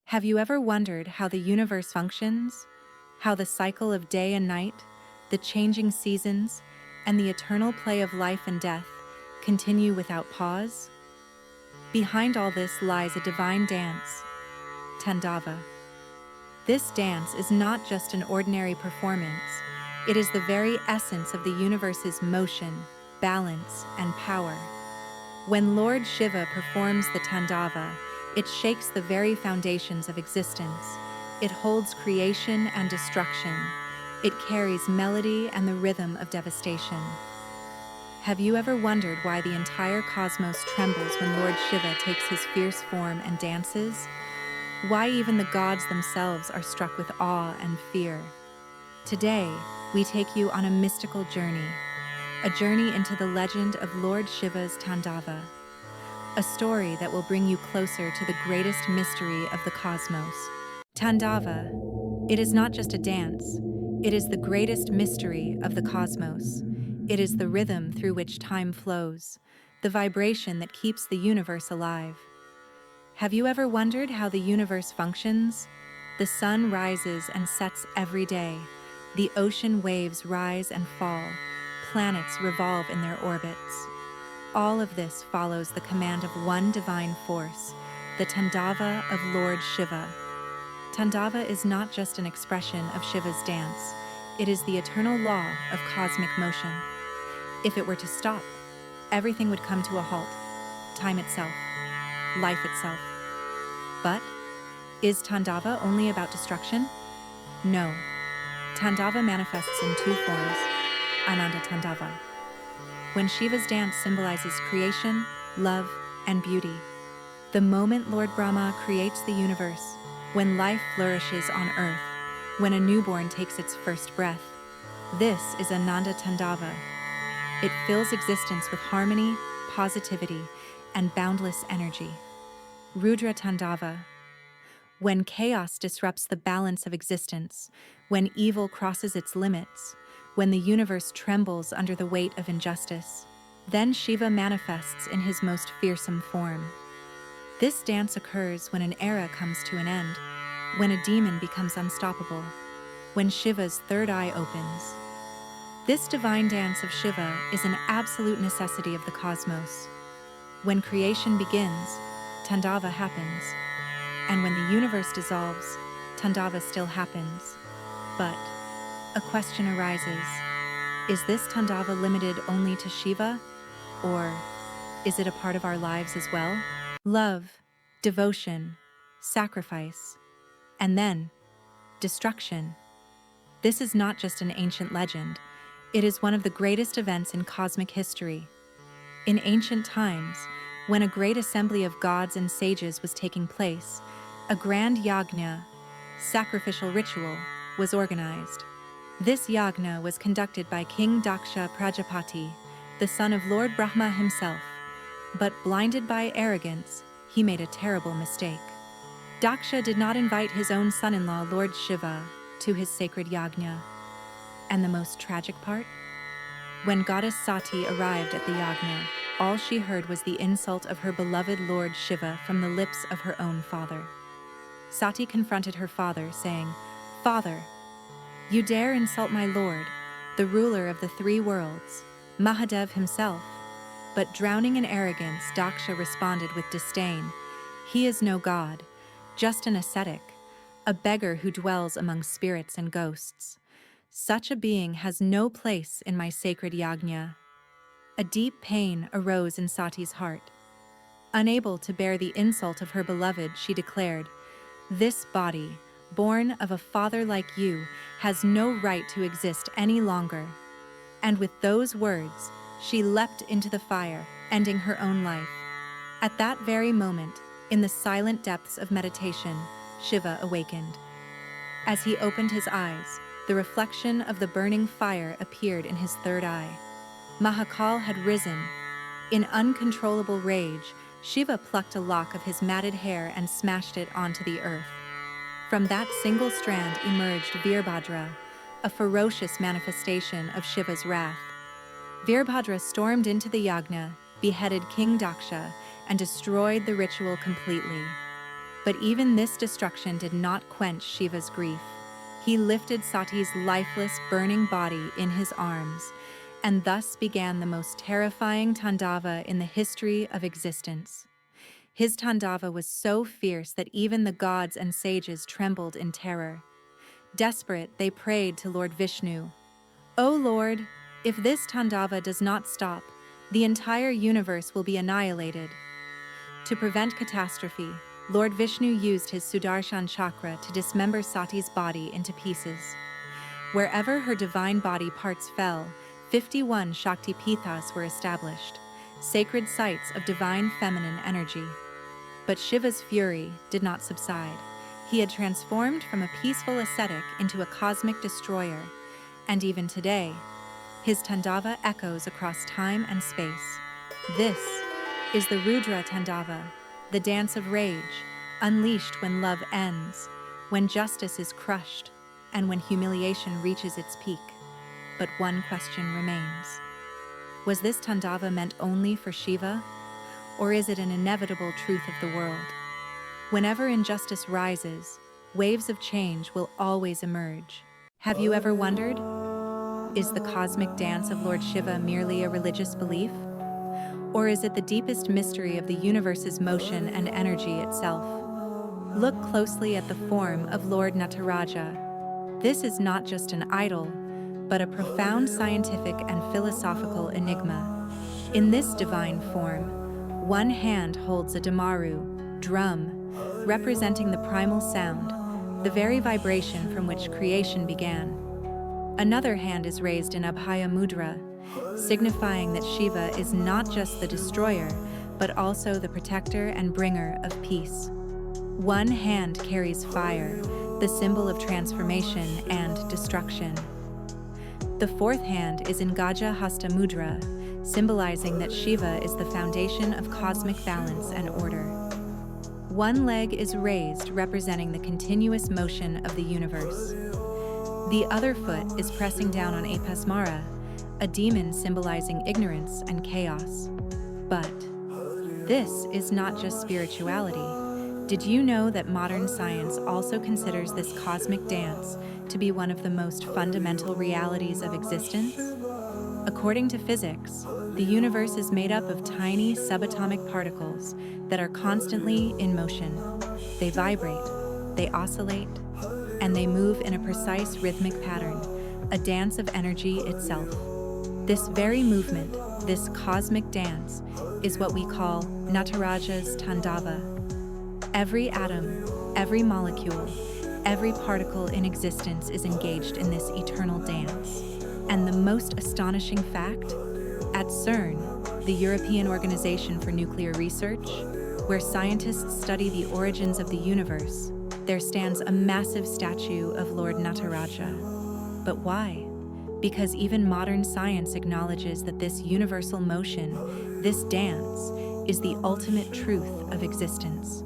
Have you ever wondered how the universe functions? How the cycle of day and night, the changing seasons, and the eternal play of life and death continue without pause? Behind all this lies a divine dance, Tandava. This dance is not just an ordinary performance, it is the very essence of the universe's motion, balance, and power. When Lord Shiva performs the Tandava, it shakes the very foundations of existence. It holds creation and destruction. It carries melody and the rhythm of devastation. Have you ever wondered why the entire cosmos trembles when Lord Shiva takes his fierce form and dances? Why even the gods themselves are struck with awe and fear? Today, we take you on a mystical journey, a journey into the legend of Lord Shiva's Tandava, a story that will bring you closer to the greatest mystery of the cosmos. Tandava, it is not just a dance, it is the greatest mystery of the cosmos. It is the rhythm through which time flows, the vibration that keeps the universe alive. Have you ever wondered how the universe functions? The sun rises and sets every day. The ocean waves rise and fall. Planets revolve in their orbits. All of this follows the command of one divine force, the Tandava of Lord Shiva. Tandava is not just an expression of Shiva's dance, it is the eternal law of cosmic motion. If it were to stop, everything would come to a halt, time itself, life itself. But is Tandava only about destruction? No. Tandava manifests in two forms, Ananda Tandava. When Shiva's dance symbolizes creation, love, and beauty. The moment Lord Brahma creates the universe, when life flourishes on earth, when a newborn takes its first breath. This is Ananda Tandava. It fills existence with harmony, positivity, and boundless energy. Rudra Tandava. When chaos disrupts the balance of existence, when evil crosses its limits, when the universe trembles under the weight of injustice, then Shiva manifests in his most fearsome form. This dance occurs when an era comes to an end, when a demon becomes unstoppable, when Shiva's third eye opens. This divine dance of Shiva is an absolute necessity of the cosmos. When creation begins, Tandava happens. And when the universe dissolves, Tandava still happens. But a question arises. Is this Tandava limited only to Shiva? Or is it a part of our lives as well? Love, devotion, sacrifice, and then destruction. This is not just an ancient legend. It is one of the greatest events in cosmic history. In ancient times, when a great assembly of gods and sages was taking place, a grand yagna, sacrificial ritual, was organized. This yagna was conducted by King Daksha Prajapati, the son of Lord Brahma himself. But blinded by arrogance, he made a terrible mistake. Daksha did not invite his own son-in-law, Lord Shiva, to his sacred yagna. And the most tragic part? When goddess Sati arrived at the yagna, all she heard was the insult of her beloved Lord Shiva from the lips of her own father. Sati confronted her father, saying, "Father, you dare insult my lord, the ruler of the three worlds, Mahadev himself." But drowning in arrogance, Daksha responded with disdain, "He is no god, just an ascetic, a beggar who dwells among spirits and ghosts. Such a being has no place in my sacred yagna." A deep pain arose in Sati's heart. Unable to bear the insult of her beloved, she declared, "This body, born of a father like you, has no right to exist any longer." And with those words, she leapt into the fire, ending her own life. At that very moment, in the silent depths of meditation, Shiva awakened. As he opened his eyes, the reflection of the burning fire appeared in his third eye. Mahakal had risen. In uncontrollable rage, Shiva plucked a lock of his matted hair and smashed it onto the earth. From that single strand emerged Veerbhadra, a ferocious manifestation of Shiva's wrath. Veerbhadra stormed into the yagna, beheaded King Daksha, and destroyed the ritual completely. But even this destruction did not quench Shiva's grief. He lifted Sati's lifeless, burning body in his arms, and thus began the most terrifying Tandava in the history of existence. His Tandava was so fierce that even the gods and sages trembled in terror. Desperate, they prayed to Lord Vishnu, "O Lord, if this Tandava does not stop, the entire universe will be annihilated." To prevent catastrophe, Lord Vishnu used his Sudarshan chakra to dismember Sati's body into pieces. Wherever her divine body parts fell, 51 Shakti Pithas were established, sacred sites of divine feminine energy. But Shiva's fury did not subside. He had transformed from a peaceful ascetic into a cosmic destroyer, and even today, his Tandava echoes across time and space. This is the Rudra Tandava, the dance of rage, unleashed when love ends, when justice is crushed, and when humiliation reaches its peak. But one question remains. Was this Tandava meant only for Shiva? Or is it an inevitable truth of the world? Whenever injustice rises, waves of change will always emerge. Have you ever wondered? Is the cosmic dance of Lord Shiva merely a religious belief? Or is it the deepest mystery of the universe's motion and energy itself? Look closely at the form of Lord Nataraja. This is not just an idol, but a profound scientific and philosophical enigma. In this divine form, one hand holds a damaru, drum, representing the primal sound, the very vibration from which creation began. Another hand is raised in Abhaya Mudra, signifying that Shiva is not just the destroyer, but also the protector and bringer of peace. One hand carries fire, the symbol of transformation and destruction. The fourth hand is in Gaja Hasta Mudra, symbolizing that Shiva is the foundation of cosmic balance and order. One leg is raised, representing the continuous motion of the universe. The other foot is pressing down on Apasmara, a demon symbolizing ignorance and chaos. But this is not just spirituality. Did you know that modern science also considers this cosmic dance to be one of the most fundamental realities of existence? According to physics, the universe is made up of tiny subatomic particles that are constantly in motion. They vibrate, they oscillate, and they move in a precise rhythmic pattern, a dance of energy itself. This very movement, this cosmic dance, is what we call Nataraja's Tandava. Every atom, every molecule, every particle in existence is engaged in this eternal dance. And the most astonishing fact? At CERN, the European Organization for Nuclear Research, where scientists study the origins of the universe, there stands a massive statue of Lord Nataraja. But why? Because even modern science acknowledges that this universal motion, this dance, is the ultimate truth of existence.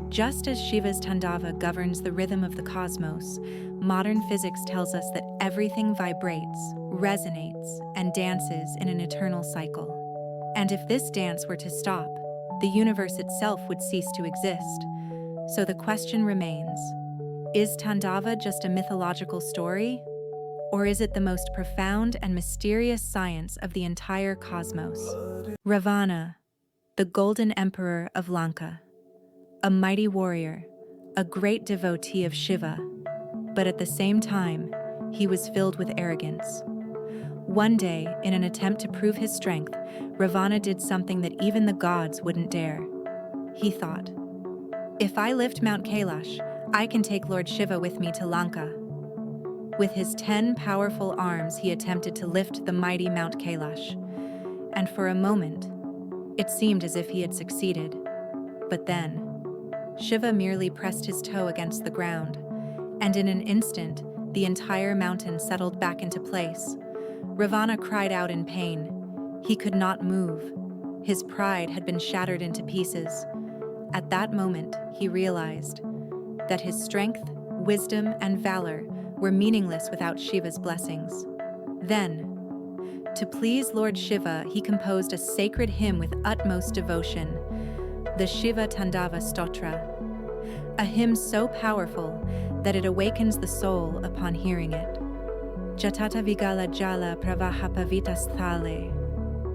Just as Shiva's Tandava governs the rhythm of the cosmos, modern physics tells us that everything vibrates, resonates, and dances in an eternal cycle. And if this dance were to stop, the universe itself would cease to exist. So the question remains, is Tandava just a mythological story? Or is it the most profound and mysterious science of the entire cosmos? Ravana, the golden emperor of Lanka, a mighty warrior, a great devotee of Shiva, but at the same time, he was filled with arrogance. One day, in an attempt to prove his strength, Ravana did something that even the gods wouldn't dare. He thought, "If I lift Mount Kailash, I can take Lord Shiva with me to Lanka." With his 10 powerful arms, he attempted to lift the mighty Mount Kailash, and for a moment, it seemed as if he had succeeded. But then, Shiva merely pressed his toe against the ground, and in an instant, the entire mountain settled back into place. Ravana cried out in pain. He could not move. His pride had been shattered into pieces. At that moment, he realized that his strength, wisdom, and valor were meaningless without Shiva's blessings. Then, to please Lord Shiva, he composed a sacred hymn with utmost devotion, the Shiva Tandava Stotra. a hymn so powerful that it awakens the soul upon hearing it. Jatata vigala jala pravaha pavitas thale,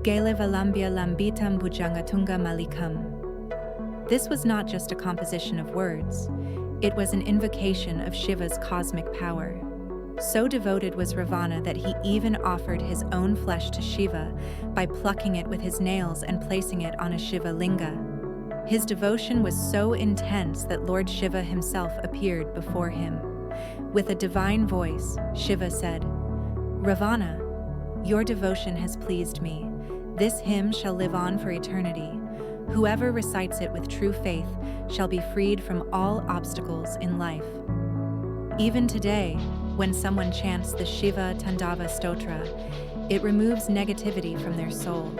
gele valambya lambitam bhujangatunga malikam. This was not just a composition of words, it was an invocation of Shiva's cosmic power. So devoted was Ravana that he even offered his own flesh to Shiva by plucking it with his nails and placing it on a Shiva linga. His devotion was so intense that Lord Shiva himself appeared before him. With a divine voice, Shiva said, "Ravana, your devotion has pleased me. This hymn shall live on for eternity. Whoever recites it with true faith shall be freed from all obstacles in life." Even today, when someone chants the Shiva Tandava Stotra, it removes negativity from their soul.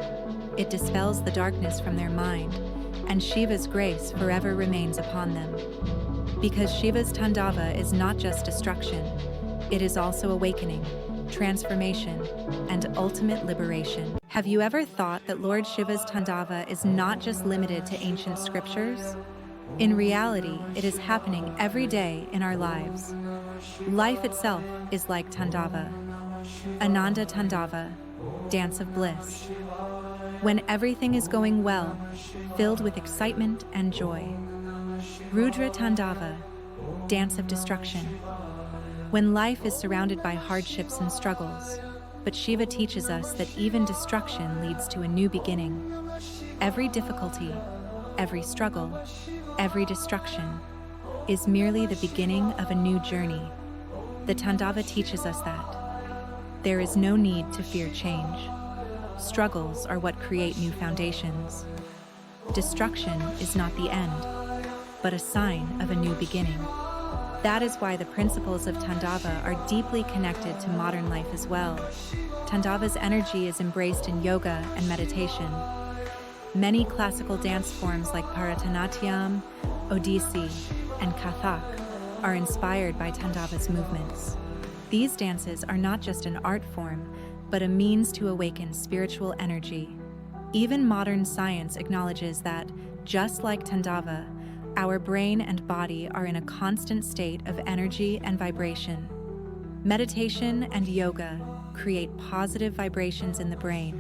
It dispels the darkness from their mind, and Shiva's grace forever remains upon them. Because Shiva's Tandava is not just destruction, it is also awakening, transformation, and ultimate liberation. Have you ever thought that Lord Shiva's Tandava is not just limited to ancient scriptures? In reality, it is happening every day in our lives. Life itself is like Tandava. Ananda Tandava, dance of bliss. When everything is going well, filled with excitement and joy. Rudra Tandava, dance of destruction. When life is surrounded by hardships and struggles, but Shiva teaches us that even destruction leads to a new beginning. Every difficulty, every struggle, every destruction is merely the beginning of a new journey. The Tandava teaches us that there is no need to fear change. Struggles are what create new foundations. Destruction is not the end, but a sign of a new beginning. That is why the principles of Tandava are deeply connected to modern life as well. Tandava's energy is embraced in yoga and meditation. Many classical dance forms like Bharatanatyam, Odissi, and Kathak are inspired by Tandava's movements. These dances are not just an art form, but a means to awaken spiritual energy. Even modern science acknowledges that, just like Tandava, our brain and body are in a constant state of energy and vibration. Meditation and yoga create positive vibrations in the brain,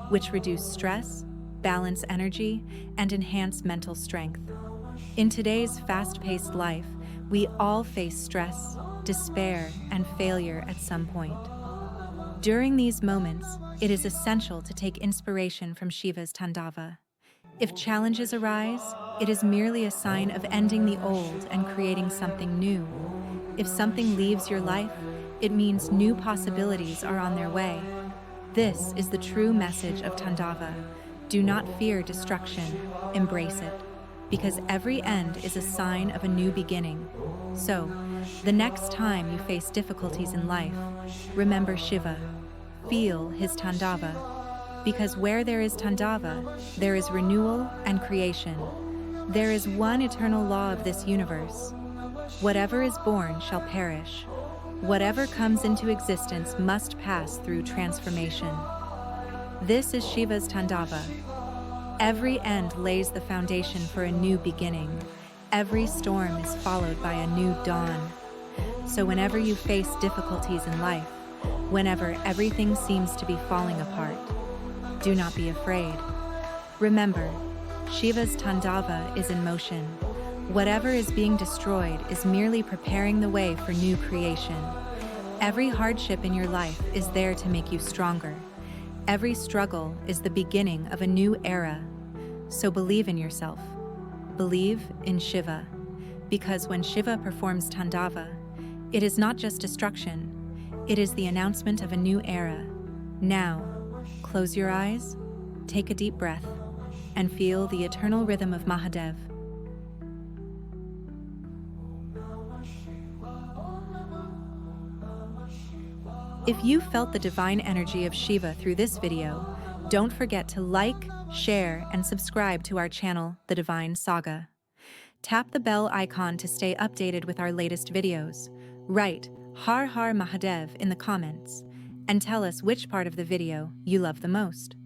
which reduce stress, balance energy, and enhance mental strength. In today's fast-paced life, we all face stress, despair, and failure at some point. During these moments, it is essential to take inspiration from Shiva's Tandava. If challenges arise, it is merely a sign of ending the old and creating something new. If something leaves your life, it means new possibilities are on their way. This is the true message of Tandava. Do not fear destruction, embrace it, because every end is a sign of a new beginning. So, the next time you face difficulties in life, remember Shiva. Feel his Tandava, because where there is Tandava, there is renewal and creation. There is one eternal law of this universe. Whatever is born shall perish. Whatever comes into existence must pass through transformation. This is Shiva's Tandava. Every end lays the foundation for a new beginning. Every storm is followed by a new dawn. So whenever you face difficulties in life, whenever everything seems to be falling apart, do not be afraid. Remember, Shiva's Tandava is in motion. Whatever is being destroyed is merely preparing the way for new creation. Every hardship in your life is there to make you stronger. Every struggle is the beginning of a new era. So believe in yourself. Believe in Shiva. Because when Shiva performs Tandava, it is not just destruction, it is the announcement of a new era. Now, close your eyes, take a deep breath, and feel the eternal rhythm of Mahadev. If you felt the divine energy of Shiva through this video, don't forget to like, share, and subscribe to our channel, The Divine Saga. Tap the bell icon to stay updated with our latest videos. Write Har Har Mahadev in the comments, and tell us which part of the video you love the most.